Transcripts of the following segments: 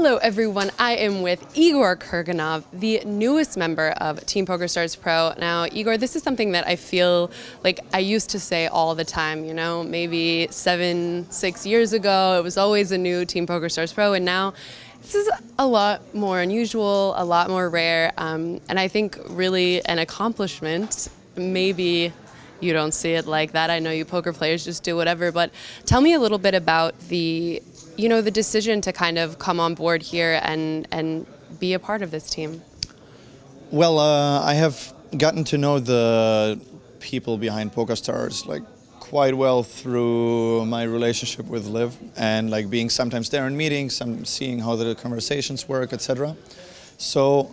Hello everyone, I am with Igor Kurganov, the newest member of Team PokerStars Pro. Now Igor, this is something that I feel like I used to say all the time, you know, maybe 6 years ago, it was always a new Team PokerStars Pro, and now this is a lot more unusual, a lot more rare, and I think really an accomplishment. Maybe you don't see it like that. I know you poker players just do whatever, but tell me a little bit about the decision to kind of come on board here and be a part of this team. Well, I have gotten to know the people behind PokerStars like quite well through my relationship with Liv and like being sometimes there in meetings, seeing how the conversations work, etc. So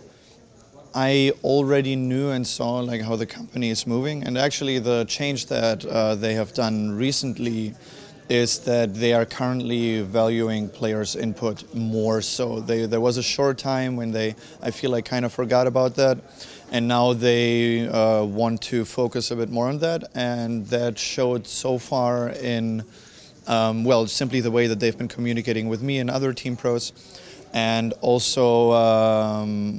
I already knew and saw like how the company is moving, and actually the change that they have done recently is that they are currently valuing players' input more so. There was a short time when I feel like kind of forgot about that, and now they want to focus a bit more on that, and that showed so far in, well, simply the way that they've been communicating with me and other team pros, and also,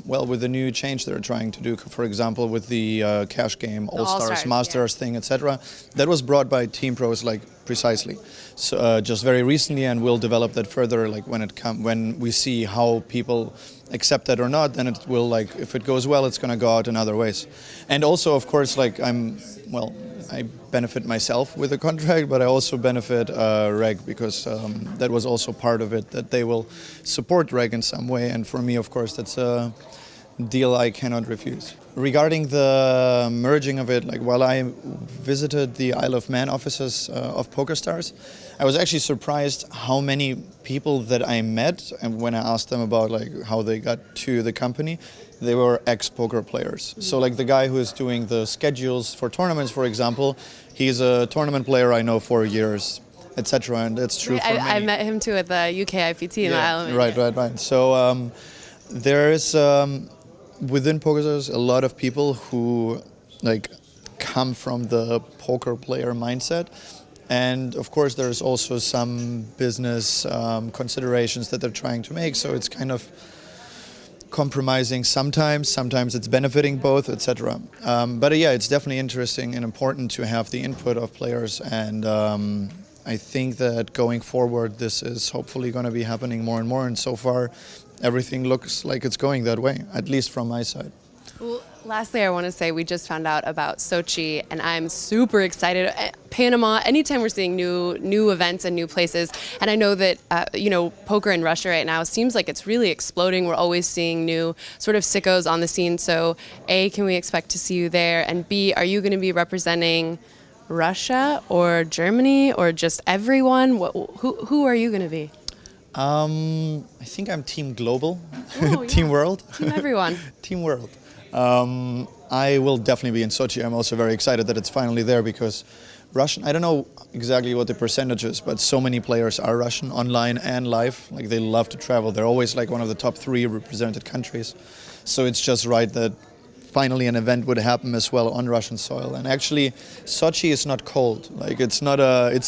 well, with the new change they're trying to do, for example, with the cash game, All-Stars, Masters thing, etc. That was brought by team pros like precisely, so just very recently, and we'll develop that further. Like when we see how people accept that or not, then it will, like, if it goes well, it's going to go out in other ways. And also, of course, like I benefit myself with the contract, but I also benefit Reg, because that was also part of it, that they will support Reg in some way. And for me, of course, that's a deal I cannot refuse. Regarding the merging of it, like while I visited the Isle of Man offices of PokerStars, I was actually surprised how many people that I met, and when I asked them about like how they got to the company, they were ex-poker players. So like the guy who is doing the schedules for tournaments, for example, he's a tournament player I know for years, etc. And that's true for many. I met him too at the UK IPT in the Isle of Man. Right. So there is within PokerStars a lot of people who like come from the poker player mindset. And of course, there's also some business considerations that they're trying to make. So it's kind of compromising sometimes it's benefiting both, etc. But yeah, it's definitely interesting and important to have the input of players. And I think that going forward, this is hopefully going to be happening more and more. And so far, everything looks like it's going that way, at least from my side. Well, lastly, I want to say we just found out about Sochi, and I'm super excited. Panama, anytime we're seeing new events and new places, and I know that poker in Russia right now seems like it's really exploding. We're always seeing new sort of sickos on the scene. So A, can we expect to see you there? And B, are you going to be representing Russia or Germany or just everyone? Who are you going to be? I think I'm Team Global, Oh, yeah. Team World. Team everyone. Team World. I will definitely be in Sochi. I'm also very excited that it's finally there, because Russian, I don't know exactly what the percentage is, but so many players are Russian online and live. Like, they love to travel. They're always like one of the top 3 represented countries. So it's just right that finally an event would happen as well on Russian soil. And actually, Sochi is not cold. Like, it's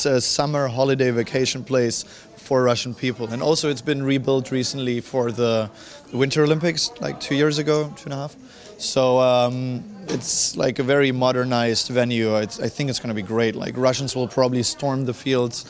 a summer holiday vacation place for Russian people. And also it's been rebuilt recently for the Winter Olympics, like 2 years ago, 2.5. So it's like a very modernized venue. I think it's going to be great. Like, Russians will probably storm the fields.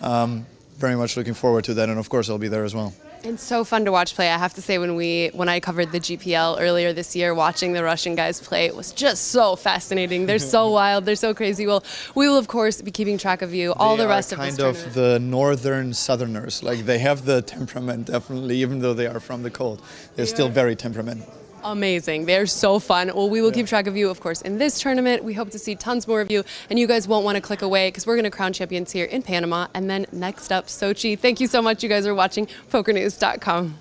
Very much looking forward to that. And of course I'll be there as well. It's so fun to watch play. I have to say, when I covered the GPL earlier this year, watching the Russian guys play, it was just so fascinating. They're so wild. They're so crazy. Well, we will, of course, be keeping track of you all the rest of this tournament. Kind of the northern southerners. Like, they have the temperament, definitely, even though they are from the cold. They're still very temperamental. Amazing. They're so fun. Well, we will keep track of you, of course, in this tournament. We hope to see tons more of you, and you guys won't want to click away, because we're going to crown champions here in Panama, and then next up, Sochi. Thank you so much. You guys are watching PokerNews.com.